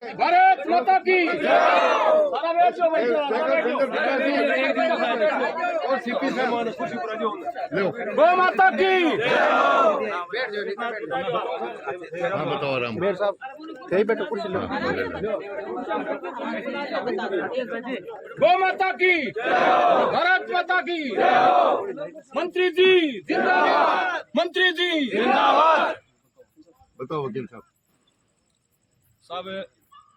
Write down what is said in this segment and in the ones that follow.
भारत माता की गौ माता की हाँ बताओ राम मेयर साहब यही बैठो कुर्सी लो। गौ माता की भारत माता की मंत्री जी जिंदाबाद, मंत्री जी जिंदाबाद। बताओ वकील साहब। साहब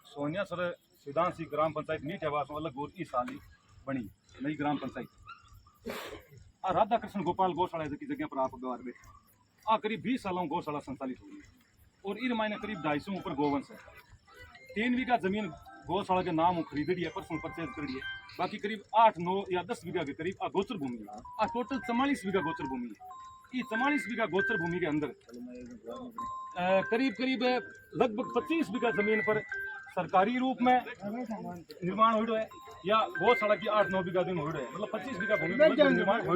सोनिया सर सिद्धांत सी ग्राम पंचायत नीट आवास में अलग और इस साल ही बनी नई ग्राम पंचायत आ राधा कृष्ण गोपाल गौशाला की जगह पर आप व्यवहार बैठे आ करीब 20 सालों गौशाला संचालित हुई है और इन महीने करीब 250 ऊपर गोवंश है। 3 बीघा जमीन गौशाला के नाम खरीदी है, पर्सनल परचेज करी है। बाकी करीब 8, 9 या 10 बीघा के करीब आ गोचर भूमि है। आ टोटल 44 बीघा गोचर भूमि है। ये 44 बीघा गोचर भूमि के अंदर करीब लगभग 25 बीघा जमीन पर सरकारी रूप में निर्माण हो है या गौशाला की 8-9 बीघा जमीन हो है, मतलब 25 बीघा भूमि पर निर्माण हो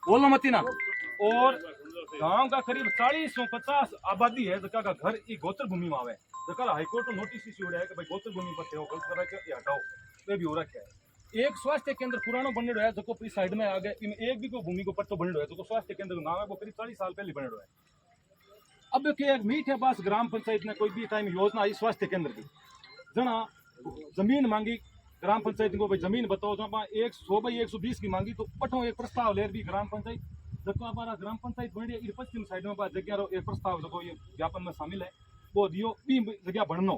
बोलो मत ना। और गांव का करीब 40-50 आबादी है जका का घर ई गोचर भूमि में आवे, जका हाईकोर्ट नोटिस इश्यू है कि भाई गोचर भूमि पर सेवा गलत करा के हटाओ, वे भी हो रखा है। एक स्वास्थ्य केंद्र पुराना बन रहा है जो इस साइड में आ गए, इनमें एक भी को भूमि को पट्टो बन रहा है जो स्वास्थ्य केंद्र का नाम है वो करीब 40 साल पहले बन रहा है। अब के मीठे पास ग्राम पंचायत ने कोई भी टाइम योजना आई स्वास्थ्य केंद्र की जना जमीन मांगी ग्राम पंचायत को भाई जमीन बताओ, जब 100/120 की मांगी तो पठो एक प्रस्ताव ले भी ग्राम पंचायत जब हमारा ग्राम पंचायत बन रही है पश्चिम साइड में जगह एक प्रस्ताव जो ये ज्ञापन में शामिल है वो दियो बी जगह बननो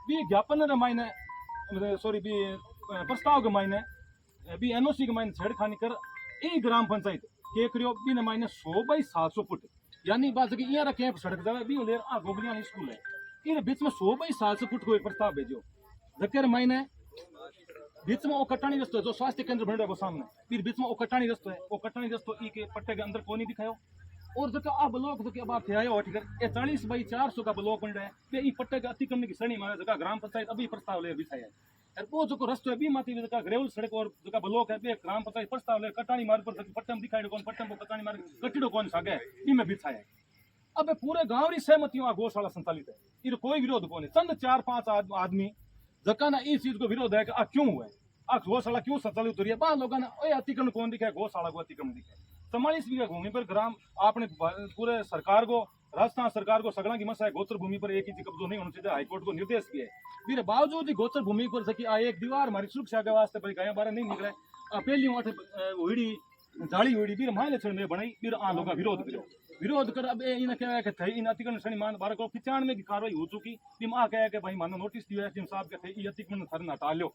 बी ज्ञापन मायने सॉरी बी प्रस्ताव के मायने बी एनओसी के मायने छेड़खानी कर ई ग्राम पंचायत के करियो बी ने मायने 100/700 फुट यानी बात कि यहाँ रखे सड़क जावे भी ले आ गोगलियां स्कूल है इन बीच में 100/700 फुट को एक प्रस्ताव भेजो जकर मायने बीच में वो कटानी रस्तो है जो स्वास्थ्य केंद्र बन रहा है वो सामने फिर बीच में वो कटानी रस्तो है, वो कटानी रस्तो ई के पट्टे के अंदर कोनी दिखायो और जो आ ब्लॉक जो बात थे आयो ठीक है 40/400 का ब्लॉक बन रहा है वे ई पट्टे के अतिक्रमण की श्रेणी माने जगह ग्राम पंचायत अभी प्रस्ताव ले बिछाया है और वो जो रस्तो है बी माती जगह ग्रेवल सड़क और जगह ब्लॉक है बे ग्राम पंचायत प्रस्ताव ले कटानी मार्ग पर पट्टे में दिखाई कौन पट्टे में कटानी मार्ग कटिड़ो कौन सागे ई में बिछाया है। अब पूरे गांव री सहमतियों गौशाला संचालित है, इर कोई विरोध कौन है। चंद 4-5 आदमी जका ना इस चीज को विरोध है कि आ क्यों हुआ है, आ गौशाला क्यों संचालित हो रही है। बा लोगों ने अतिक्रमण कौन दिखा है, गौशाला को अतिक्रमण दिखा है। 44 बीघा भूमि पर ग्राम आपने पूरे सरकार को राजस्थान सरकार को सगड़ा की मसा है गोचर भूमि पर एक इंच कब्जो नहीं होना चाहिए, हाईकोर्ट को निर्देश किया है। फिर बावजूद ही गोचर भूमि पर सकी आ एक दीवार हमारी सुरक्षा के वास्ते पर गाय बारह नहीं निकले पहली हुई जाली हुई फिर मायने छड़ में बनाई फिर आ लोग विरोध कर अब इन क्या है कि इन अतिक्रमण श्रेणी मान 1295 की कार्रवाई हो चुकी टीम आ कह के भाई मानो नोटिस दिया है साहब के थे अतिक्रमण थर हटा लो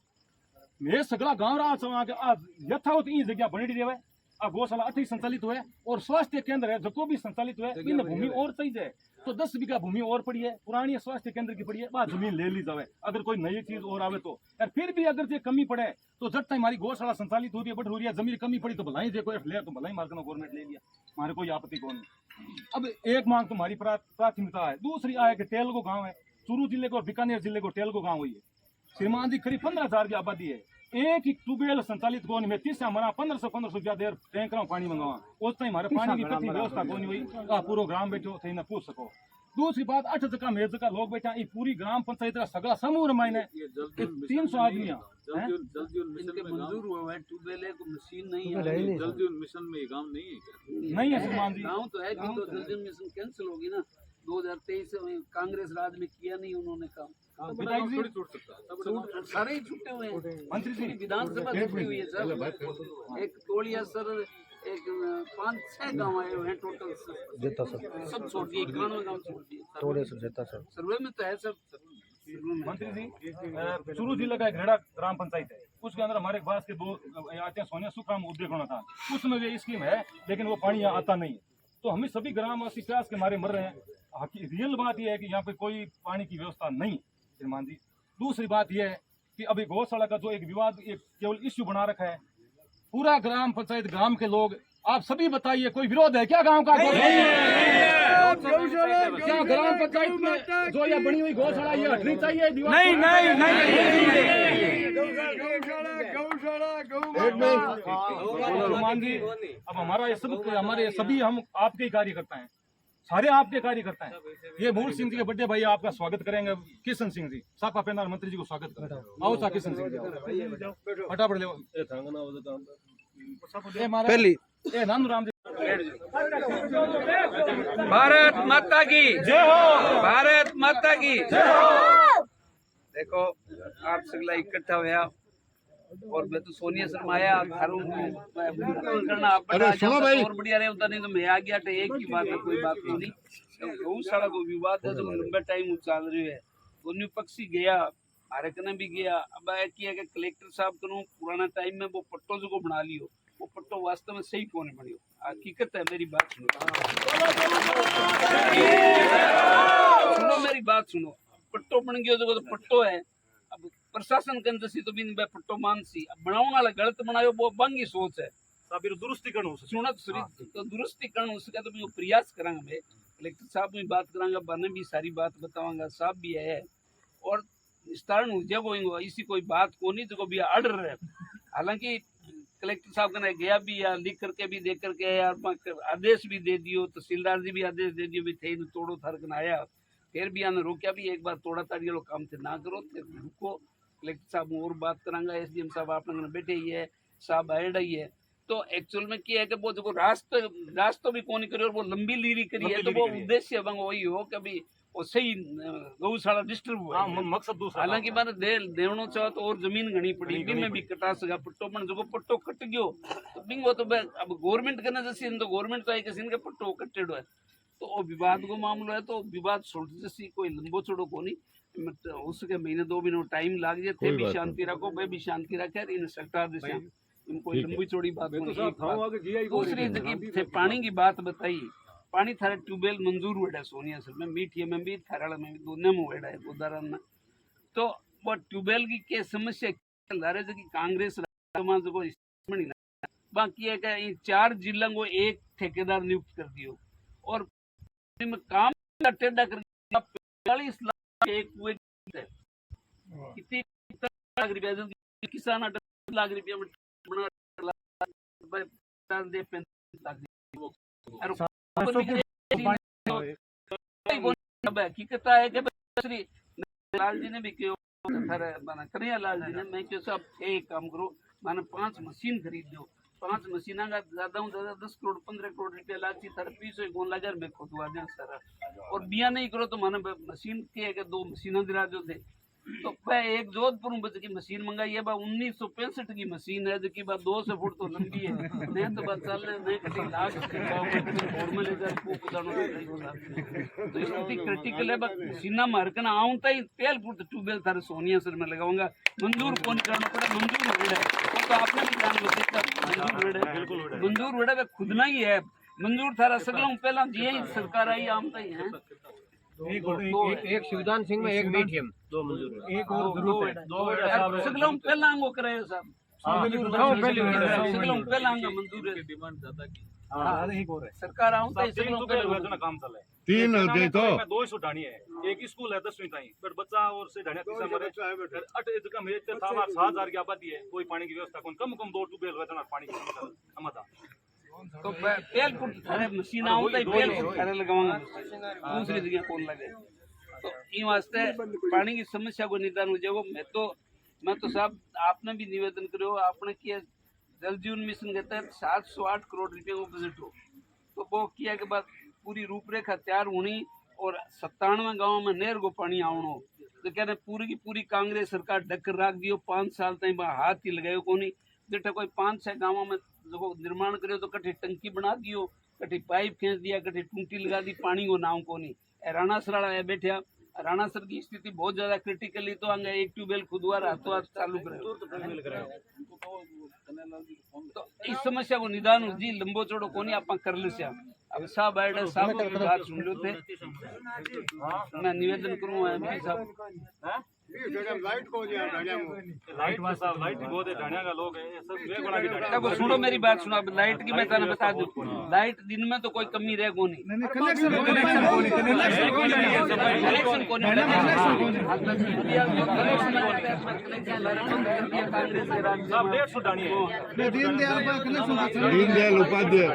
मैं सगला गांव रहा चवा के आ यथावत ई जगह बनी रही है। आ गौशाला अति संचालित हुए और स्वास्थ्य केंद्र है जो भी संचालित हुए इन भूमि और चाहिए तो 10 बीघा भूमि और पड़ी है, पुरानी स्वास्थ्य केंद्र की पड़ी है, वह जमीन ले ली जावे अगर कोई नई चीज और आवे तो। यार फिर भी अगर ये कमी पड़े तो जब तक हमारी गौशाला संचालित हो रही है बढ़ हो रही है जमीन कमी पड़ी तो भलाई देखो ले तो भलाई मार्ग गवर्नमेंट ले लिया, हमारे कोई आपत्ति कौन नहीं। अब एक मांग तुम्हारी प्राथमिकता है, दूसरी आए कि टेलगो गाँव है चूरू जिले को और बीकानेर जिले को टेलगो गाँव हुई है श्रीमान जी करीब 15,000 की आबादी है, एक ही ट्यूबवेल संचालित कौन में 30 मना 1500 देर टैंक पानी मंगावा उस टाइम हमारे पानी की पत्नी व्यवस्था कौन हुई पूरा ग्राम बैठो थे ना पूछ सको। दूसरी बात 8 जगह मेज जगह लोग बैठा पूरी ग्राम पंचायत का सगला समूह मायने 300 आदमी मंजूर हुआ है ट्यूबवेल है मशीन नहीं है, जल जीवन मिशन में काम नहीं है श्रीमान जी। गाँव तो है कि तो जल जीवन मिशन कैंसिल होगी ना 2023 में कांग्रेस राज में किया नहीं उन्होंने काम, सारे ही छूटे हुए हैं। मंत्री जी विधानसभा छुट्टी हुई है सर, एक तोड़िया सर एक 5-6 गाँव आए हुए हैं टोटल सब छोड़ दिए 91 गाँव छोड़ दिए सर्वे में तो है सर। मंत्री जी चूरू जिले का एक रेड़ा ग्राम पंचायत है उसके अंदर हमारे पास के 2 आते हैं सोनिया सुखराम उद्योग होना था उसमें ये स्कीम है लेकिन वो पानी यहाँ आता नहीं है तो हमें सभी ग्रामवासी प्यास के मारे मर रहे हैं। रियल बात यह है कि यहाँ पे कोई पानी की व्यवस्था नहीं श्रीमान जी। दूसरी बात यह है कि अभी गौशाला का जो एक विवाद एक केवल इश्यू बना रखा है पूरा ग्राम पंचायत ग्राम के लोग आप सभी बताइए कोई विरोध है क्या गांव का? क्या ग्राम पंचायत में जो ये बनी हुई गौशाला ये हटनी चाहिए? नहीं। अब हमारा ये सब हमारे सभी हम आपके ही कार्यकर्ता हैं सारे आपके कार्यकर्ता हैं। ये मूल सिंह जी के बड़े भाई आपका स्वागत करेंगे। किशन सिंह जी सापा पेंदार मंत्री जी को स्वागत करें। आओ सा किशन सिंह जी फटाफट ले पहली ए नानू राम जी। भारत माता की जय हो। भारत माता की जय हो। देखो आप सगला इकट्ठा हुआ और मैं तो सोनिया शर्मा आया थारू करना अरे सुनो भाई। और बढ़िया रहे होता नहीं तो मैं आ गया तो एक ही बात है, कोई बात तो नहीं। बहुत सारा कोई विवाद है जो लंबे टाइम चल रही है। दोनों पक्षी गया हमारे कने भी गया। अब किया कि कलेक्टर साहब करूँ पुराना टाइम में वो पट्टो जो को बना लियो, वो पट्टो वास्तव में सही कौन बनियो। हकीकत है, मेरी बात सुनो, सुनो मेरी बात सुनो। पट्टो बन गयो जो तो पट्टो है। अब प्रशासन के अंदर सी तो बिन पट्टो मानसी बनाने वाला गलत बनायो वो बंगी सोच है। साबिर दुरुस्तीकरण हो सुनो तो दुरुस्तीकरण हो सके तो मैं प्रयास करांगा। मैं कलेक्टर साहब में बात करांगा, बने भी सारी बात बताऊंगा। साहब भी है और विस्तारण हो इसी कोई बात को नहीं जो भी अड़ रहे। हालांकि कलेक्टर साहब ने गया भी या लिख करके भी दे करके यार आदेश भी दे दियो, तहसीलदार जी भी आदेश दे दियो भी थे तोड़ो थरक आया। फिर भी आने रोक्या भी एक बार तोड़ा ताड़ी लो काम थे ना करो रुको। कलेक्टर साहब और बात करांगा। एसडीएम साहब आपने बैठे ही है, साहब आएडा ही है। तो एक्चुअल में क्या है कि वो जो रास्ता भी कौन करियो वो लंबी लीरी करी है। तो वो उद्देश्य वही हो कि भाई वो सही गौशाला डिस्टर्ब हुआ। मकसद दूसरा। हालांकि मैंने देवनो चाहो तो और जमीन घनी पड़ी भी मैं भी कटा सका पट्टो पण जो पट्टो कट गयो तो बिंगो तो अब गवर्नमेंट करने जैसे तो गवर्नमेंट तो है कि इनके पट्टो कटेडो है। तो वो विवाद को मामलो है तो विवाद सुलझ जैसी कोई लंबो चौड़ो को नहीं। उसके महीने 2 महीने टाइम लाग जाए थे भी शांति रखो, मैं भी शांति रखे इन सरकार जैसे इनको लंबी चौड़ी बात दूसरी जगह पानी की बात बताई। पानी थारे ट्यूबवेल मंजूर हुआ है सोनिया सर में, मीठिए में भी थाराड़ा में भी दोनों में हुआ है उदाहरण में। तो वो ट्यूबवेल की क्या समस्या की कांग्रेस बाकी है कि 4 जिलों को एक ठेकेदार नियुक्त कर दियो और में काम टेढ़ा कर 45 लाख एक कुएं कितनी लाख रुपया किसान 8 लाख रुपया में दे 35 लाख हकीकत है कि श्री लाल जी ने भी कन्हैया लाल जी ने मैं क्यों सब एक काम करो मैंने 5 मशीन खरीद दो। 5 मशीन का ज्यादा हूँ ज्यादा 10 करोड़ 15 करोड़ रुपया लागी थारे 20 गोन लगा मैं खुदवा दें सारा और बिया नहीं करो तो मैंने मशीन के 2 मशीन दिला जो थे। तो मैं एक जोधपुर में की मशीन मंगाई है 1965 की मशीन है जो कि 200 फुट तो लंबी है नहीं तो बस चल नहीं कटी लाख तो इसकी क्रिटिकल है मशीना मारकना आऊं तई तेल फुट ट्यूबवेल थारे सोनिया सर में लगाऊंगा मंजूर कौन करना पड़ा मंजूर वेड़ है तो आपने भी जान मंजूर वेड़ है बिल्कुल मंजूर वेड़ है खुद ना ही है मंजूर थारा सगलों पहला जी सरकार आई आम तई है एक शिवदान सिंह में एक मीडियम 2 मंजूर एक और जरूरत है 2 सगलों पहला अंगो करे साहब सगलों पहला अंग मंजूर है डिमांड ज्यादा की हां एक और है सरकार आऊं तो सगलों पहला काम चले 3 दे तो 2 सुटानी है एक स्कूल है 10वीं ताई पर बच्चा और से ढाणिया किसा मरे 8 इतका मेरे ते था 7000 की आबादी है कोई पानी की व्यवस्था कम ट्यूबवेल वेतना पानी की समझा तो तेल फुट थारे मशीन आऊं तो तेल फुट थारे लगाऊंगा दूसरी जगह कौन लगे। तो ई वास्ते पानी की समस्या को निदान हो जाएगा। मैं तो साहब आपने भी निवेदन करो आपने किया जल जीवन मिशन के तहत 708 करोड़ रुपए को बजट हो तो वो किया के बाद पूरी रूपरेखा तैयार होनी और 97 गाँव में नहर को पानी आवनो तो क्या पूरी की पूरी कांग्रेस सरकार ढक्कर रख दियो 5 साल तक हाथ ही लगायो को नहीं जेठा कोई 5-6 गाँव में जो निर्माण करे तो कटी टंकी बना दियो कटी पाइप खींच दिया कटी टूटी लगा दी पानी को नाम को नहीं राणा सराड़ा है बैठा राणा सर की स्थिति बहुत ज्यादा क्रिटिकली तो आगे एक ट्यूबवेल खुदवा हाथों हाथ चालू करे तो इस समस्या को निदान हो जी लंबो चौड़ो कोनी आप कर ले अब साहब आए साहब की बात सुन लो थे मैं निवेदन करूँ एमपी साहब लाइट वाला लाइट ही बहुत है, ढाणिया का लोग है, ये सब वे बड़ा की ढाणिया। देखो सुनो मेरी बात सुनो, अब लाइट की मैं तेने बता दूं, लाइट दिन में तो कोई कमी रह को नहीं, कनेक्शन को नहीं, कांग्रेस के राज सब 150 ढाणिया है। दीनदयाल उपाध्याय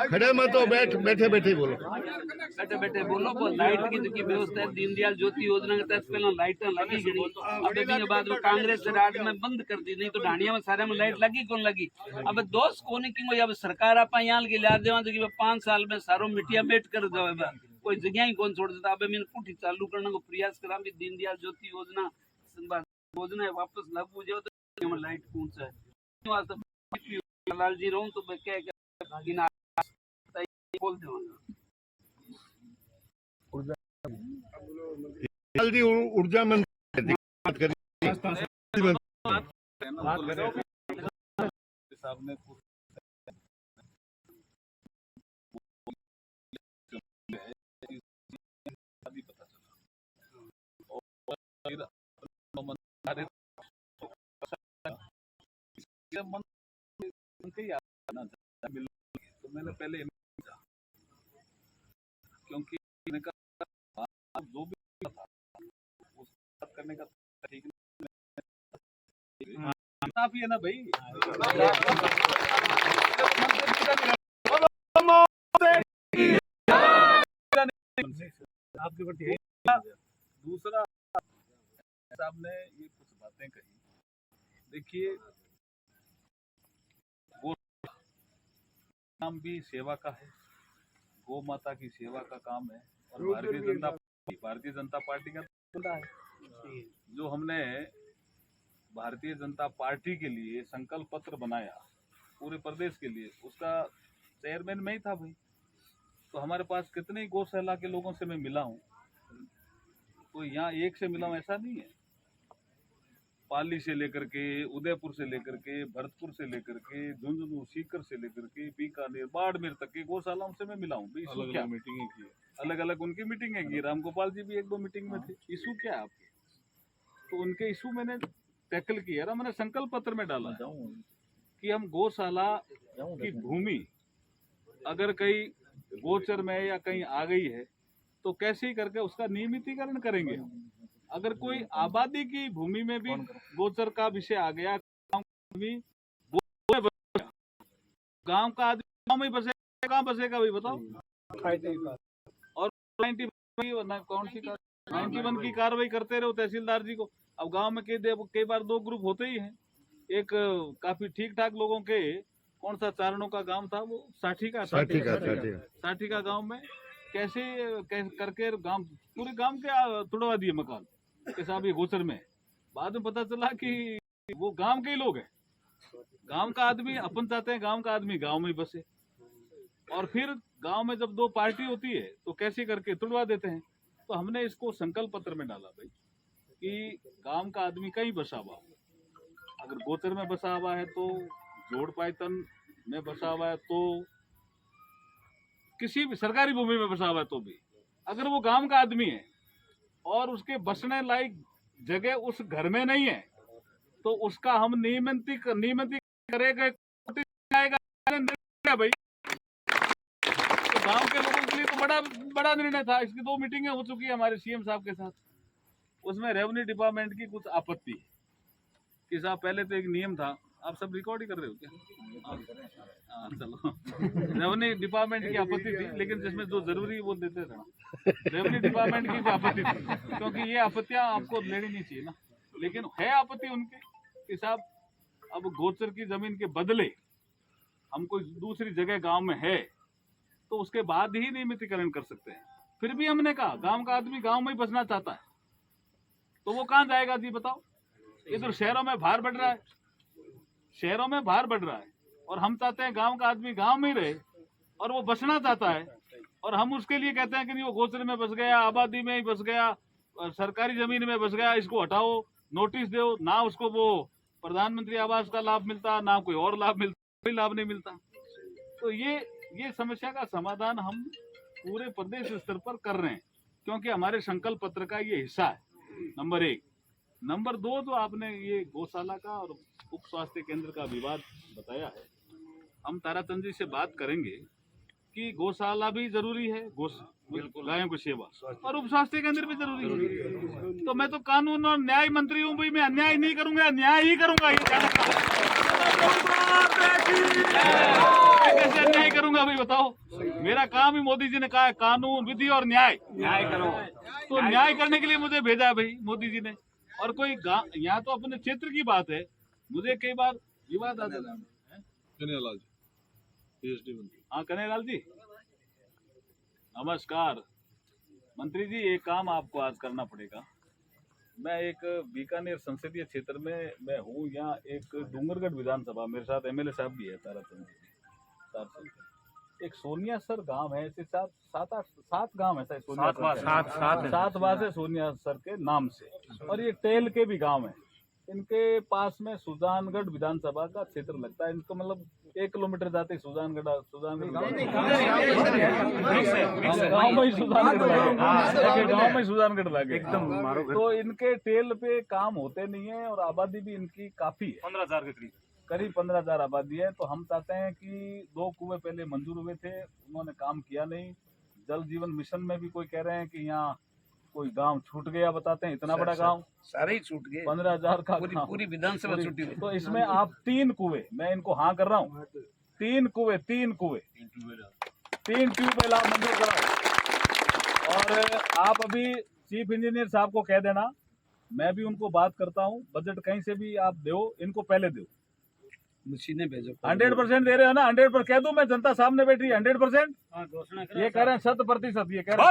खड़े मत हो, बैठे बैठे बोलो। बैठे बैठे बोलो वो लाइट की जो की व्यवस्था है, दीनदयाल ज्योति योजना के तहत पहले लाइट लगी गई, अब देखने के बाद में कांग्रेस के राज में बंद कर दी, नहीं तो ढाणिया में सारे में लाइट लगी कौन लगी। अब दोस्त कोनी की अब सरकार आप यहाँ के लिया देवा तो कि 5 साल में सारो मिट्टिया बैठ कर दो, कोई जगह ही कौन छोड़ देता। अब मैंने पुठी चालू करने को प्रयास करा भी दीनदयाल ज्योति योजना वापस लागू जाओ तो लाइट पहुंचा है। लाल जी रहूं तो मैं क्या बोल दूंगा। जल्दी ऊर्जा मंत्री बात करिए। तो मैंने पहले क्योंकि मैंने कहा जो भी था उस बात करने का ठीक आप ही है ना भाई। आपके प्रति दूसरा साहब ने ये कुछ बातें कही, देखिए गो काम भी सेवा का है, गौ माता की सेवा का काम है, और भारतीय जनता पार्टी का धंधा है। जो हमने भारतीय जनता पार्टी के लिए संकल्प पत्र बनाया पूरे प्रदेश के लिए, उसका चेयरमैन मैं ही था भाई। तो हमारे पास कितने ही गौशाला के लोगों से मैं मिला हूँ, तो यहाँ एक से मिला हूँ ऐसा नहीं है। पाली से लेकर के, उदयपुर से लेकर के, भरतपुर से लेकर के, झुंझुनू, सीकर से लेकर के, बीकानेर, बाड़मेर तक के गौशालाओं से मैं मिला हूँ। इशू क्या मीटिंग की, अलग अलग उनकी मीटिंग है। राम गोपाल जी भी 1-2 मीटिंग में थे। इशू क्या है आपके, तो उनके इशू मैंने टैकल किया और मैंने संकल्प पत्र में डाला कि हम गौशाला की भूमि अगर कहीं गोचर में या कहीं आ गई है तो कैसे ही करके उसका नियमितीकरण करेंगे हम। अगर कोई आबादी की भूमि में भी गोचर का विषय आ गया, गांव का आदमी गांव में बसेगा, कहाँ बसेगा भाई बताओ। और 91 की कार्रवाई करते रहो तहसीलदार जी को। अब गांव में कई बार 2 ग्रुप होते ही हैं। एक काफी ठीक ठाक लोगों के, कौन सा चारणों का गांव था वो, साठी का गांव में कैसे करके गांव पूरे गांव के तुड़वा दिए मकान के साहब ये गोचर में। बाद में पता चला कि वो गांव के ही लोग हैं। गांव का आदमी, अपन चाहते हैं गांव का आदमी गांव में ही बसे, और फिर गांव में जब 2 पार्टी होती है तो कैसे करके तुड़वा देते हैं। तो हमने इसको संकल्प पत्र में डाला भाई कि गांव का आदमी कहीं बसा हुआ, अगर गोचर में बसा हुआ है तो, जोड़ पायतन में बसा हुआ है तो, किसी भी सरकारी भूमि में बसा हुआ है तो भी, अगर वो गांव का आदमी है और उसके बसने लायक जगह उस घर में नहीं है तो उसका हम नियमित करेगा भाई। तो गांव के लोगों के लिए तो बड़ा निर्णय था। इसकी 2 मीटिंगें हो चुकी है हमारे सीएम साहब के साथ। उसमें रेवेन्यू डिपार्टमेंट की कुछ आपत्ति कि साहब पहले तो एक नियम था, आप सब रिकॉर्ड ही कर रहे हो क्या? हाँ चलो। रेवेन्यू डिपार्टमेंट की आपत्ति थी, लेकिन जिसमें जो जरूरी वो देते थे। रेवेन्यू डिपार्टमेंट की आपत्ति थी, क्योंकि ये आपत्तियां आपको लेनी नहीं चाहिए ना। लेकिन है आपत्ति उनके कि साहब अब गोचर की जमीन के बदले हम कोई दूसरी जगह गांव में है तो उसके बाद ही नियमितीकरण कर सकते हैं। फिर भी हमने कहा गांव का आदमी गांव में ही बसना चाहता है तो वो कहाँ जाएगा जी बताओ। इधर शहरों में भार बढ़ रहा है, शहरों में भार बढ़ रहा है, और हम चाहते हैं गांव का आदमी गांव में ही रहे, और वो बसना चाहता है, और हम उसके लिए कहते हैं कि नहीं वो गोचर में बस गया, आबादी में ही बस गया, सरकारी जमीन में बस गया, इसको हटाओ, नोटिस दो ना। उसको वो प्रधानमंत्री आवास का लाभ मिलता, ना कोई और लाभ मिलता, कोई लाभ नहीं मिलता। तो ये समस्या का समाधान हम पूरे प्रदेश स्तर पर कर रहे हैं, क्योंकि हमारे संकल्प पत्र का ये हिस्सा है। नंबर 1। नंबर 2, जो आपने ये गौशाला का और उप स्वास्थ्य केंद्र का विवाद बताया है, हम ताराचंद जी से बात करेंगे कि गौशाला भी जरूरी है, गायों की सेवा, और उप स्वास्थ्य केंद्र भी जरूरी है। तो मैं तो कानून और न्याय मंत्री हूँ भाई, मैं अन्याय नहीं करूंगा, न्याय ही करूंगा। ये कैसे अन्याय करूंगा भाई बताओ? मेरा काम ही मोदी जी ने कहा है, कानून, विधि और न्याय करो। तो न्याय करने के लिए मुझे भेजा है भाई मोदी जी ने। और कोई यहाँ तो अपने क्षेत्र की बात है, मुझे कई बार विवाद आ जाता है। कन्हैयालाल जी, पीएचडी मंत्री। हाँ कन्हैयालाल जी, नमस्कार। मंत्री जी, एक काम आपको आज करना पड़ेगा। मैं एक बीकानेर संसदीय क्षेत्र में मैं हूँ, यहाँ एक डूंगरगढ़ विधानसभा, मेरे साथ एमएलए साहब भी है ताराचंद जी। एक सोनिया सर गांव है, ऐसे 7 गांव है, सात बास है सोनिया सर के नाम से, और ये टेल के भी गांव है। इनके पास में सुजानगढ़ विधानसभा का क्षेत्र लगता है। इनको मतलब 1 किलोमीटर जाते ही सुजानगढ़ गाँव में सुजानगढ़ लगे एकदम। तो इनके टेल पे काम होते नहीं है, और आबादी भी इनकी काफी है, 15,000 के करीब 15,000 आबादी है। तो हम चाहते हैं कि 2 कुएं पहले मंजूर हुए थे, उन्होंने काम किया नहीं। जल जीवन मिशन में भी कोई कह रहे हैं कि यहाँ कोई गांव छूट गया, बताते हैं इतना बड़ा गांव, सारे ही छूट गए, 15,000 का पूरी विधानसभा छूटी। तो इसमें आप 3 कुएं, मैं इनको हाँ कर रहा हूँ, 3 कुएं 3 ट्यूबवेल आप मंजूर कराओ। और आप अभी चीफ इंजीनियर साहब को कह देना, मैं भी उनको बात करता हूँ, बजट कहीं से भी आप दो, इनको पहले दो, मशीनें भेजो। 100% दे रहे हो ना? 100% कह दूं मैं, जनता सामने बैठी, 100%। ये कह रहे हैं 100%, ये कह रहे हैं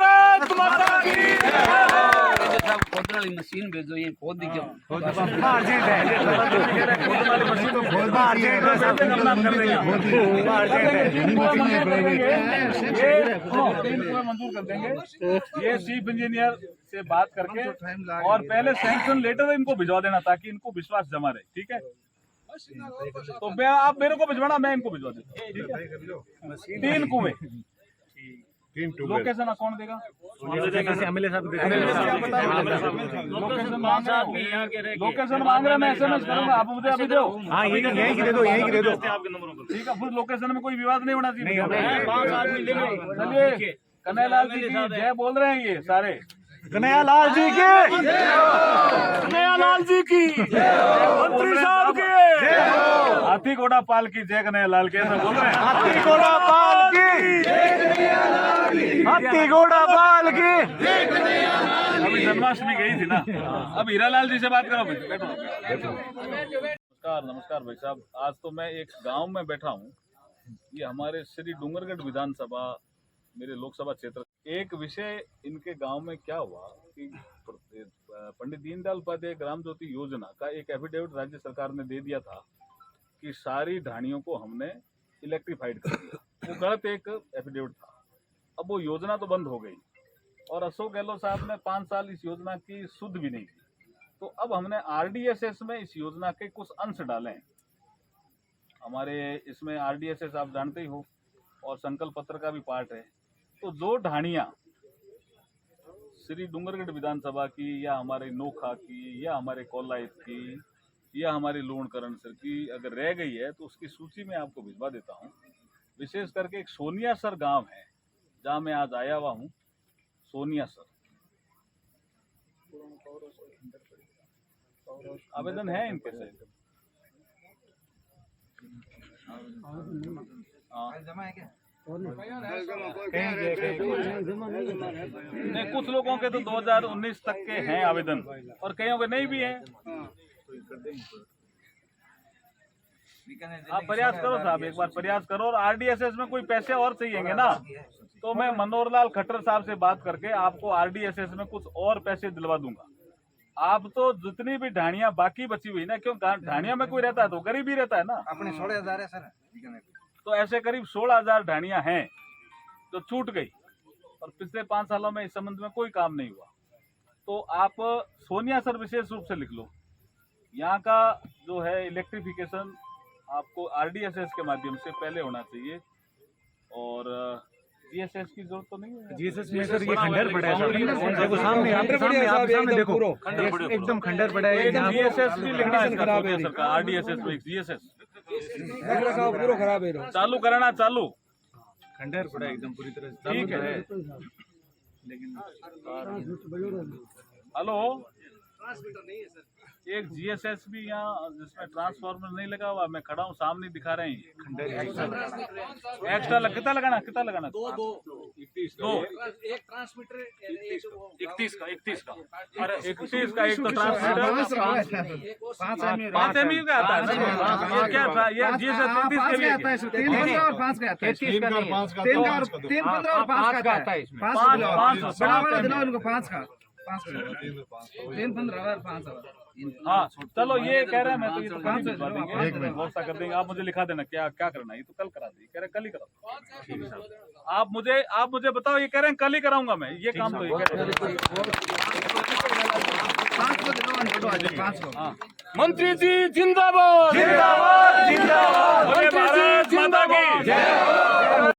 खोदने मशीन भेजो, ये खोद दी क्यों? मंजूर कर देंगे, ये चीफ इंजीनियर से बात करके, और पहले सैंक्शन लेटर इनको भिजवा देना ताकि इनको विश्वास जमा रहे। ठीक है, तो मैं, आप मेरे को भिजवाना, मैं इनको भिजवा देता हूँ। ठीक है, 3 कुएं, लोकेशन कौन देगा? लोकेशन मांग रहे, मैं SMS करूंगा, आप मुझे अभी दो। हाँ, यही की दे दो, यही की दे दो। ठीक है, फिर लोकेशन में कोई विवाद नहीं होना चाहिए। चलिए, कन्हैयालाल जी की जय बोल रहे हैं ये सारे। कन्हैयालाल जी की, कन्हैयालाल जी की, मंत्री साहब की, हाथी घोड़ा पाल की जय कन्हैयालाल के, ऐसा बोल रहे हैं। हाथी घोड़ा पाल की, हाथी घोड़ा पाल की। अभी जन्माष्टमी गई थी ना, अब हीरालाल जी से बात करो, बैठो। नमस्कार भाई साहब। आज तो मैं एक गांव में बैठा हूँ, ये हमारे श्री डूंगरगढ़ विधानसभा, मेरे लोकसभा क्षेत्र। एक विषय इनके गांव में क्या हुआ कि पंडित दीनदयाल उपाध्याय ग्राम ज्योति योजना का एक एफिडेविट राज्य सरकार ने दे दिया था कि सारी ढाणियों को हमने इलेक्ट्रीफाइड कर दिया। वो गलत एक एफिडेविट था। अब वो योजना तो बंद हो गई, और अशोक गहलोत साहब ने 5 साल इस योजना की सुध भी नहीं की। तो अब हमने RDSS में इस योजना के कुछ अंश डाले हैं। हमारे इसमें RDSS आप जानते ही हो, और संकल्प पत्र का भी पार्ट है। तो जो ढाणियां श्री डूंगरगढ़ विधानसभा की, या हमारे नोखा की, या हमारे कोलायत की, या हमारे लूणकरण सर की अगर रह गई है, तो उसकी सूची में आपको भिजवा देता हूँ। विशेष करके एक सोनिया सर गांव है जहां मैं आज आया हुआ हूँ, सोनिया सर। आवेदन है इनके से। नहीं, कुछ लोगों के तो 2019 तक के हैं आवेदन, और कईयों के नहीं भी हैं। आप प्रयास करो साहब, एक बार प्रयास करो। और RDSS में कोई पैसे और चाहिएंगे ना, तो मैं मनोहर लाल खट्टर साहब से बात करके आपको RDSS में कुछ और पैसे दिलवा दूंगा। आप तो जितनी भी ढाणियां बाकी बची हुई ना, क्यों ढाणियां में कोई रहता है तो गरीब ही रहता है ना। अपने 16,000 है सर, तो ऐसे करीब 16,000 ढाणियां हैं जो छूट गई, और पिछले 5 सालों में इस संबंध में कोई काम नहीं हुआ। तो आप सोनिया सर विशेष रूप से लिख लो, यहाँ का जो है इलेक्ट्रिफिकेशन आपको RDSS के माध्यम से पहले होना चाहिए। और जीएसएस की जरूरत तो नहीं है। जीएसएस में सर ये खंडर पड़ा है सर, देखो सामने सामने देखो एकदम खंडर पड़ा है यहाँ पे। जीएसएस भी लिखना है खराब है सरकार, आरडीएसएस में जीएसएस चालू करना चालू, खंडर पड़ा है एकदम पूरी तरह से। ठीक है। लेकिन हेलो, एक जीएसएस भी यहाँ जिसमें ट्रांसफार्मर नहीं लगा हुआ, मैं खड़ा हूँ सामने दिखा रहे हैं एक्स्ट्रा कितना लगाना दो एक ट्रांसमीटर 31 का अरे 31 का एक तो ट्रांसमीटर 5 एमयू का आता है। ये क्या था, ये जीएसएस 33 के लिए आता है, 3, 15 और 5 का आता है, 3 का 15 और 5 का आता है इसमें। 5 बड़ा वाला दिलाओ इनको, 5 का 3, 15 और 5। हाँ चलो, ये कह रहे हैं मैं तो ये तो कल ही भिजवा देंगे, व्यवस्था कर देंगे। आप मुझे लिखा देना क्या क्या करना है, ये तो कल करा देंगे, कह रहे कल ही करा। आप मुझे बताओ, ये कह रहे हैं कल ही कराऊंगा मैं ये काम, तो ये कह रहे हैं। मंत्री जी जिंदाबाद, जिंदाबाद, जिंदाबाद। भारत माता की जय।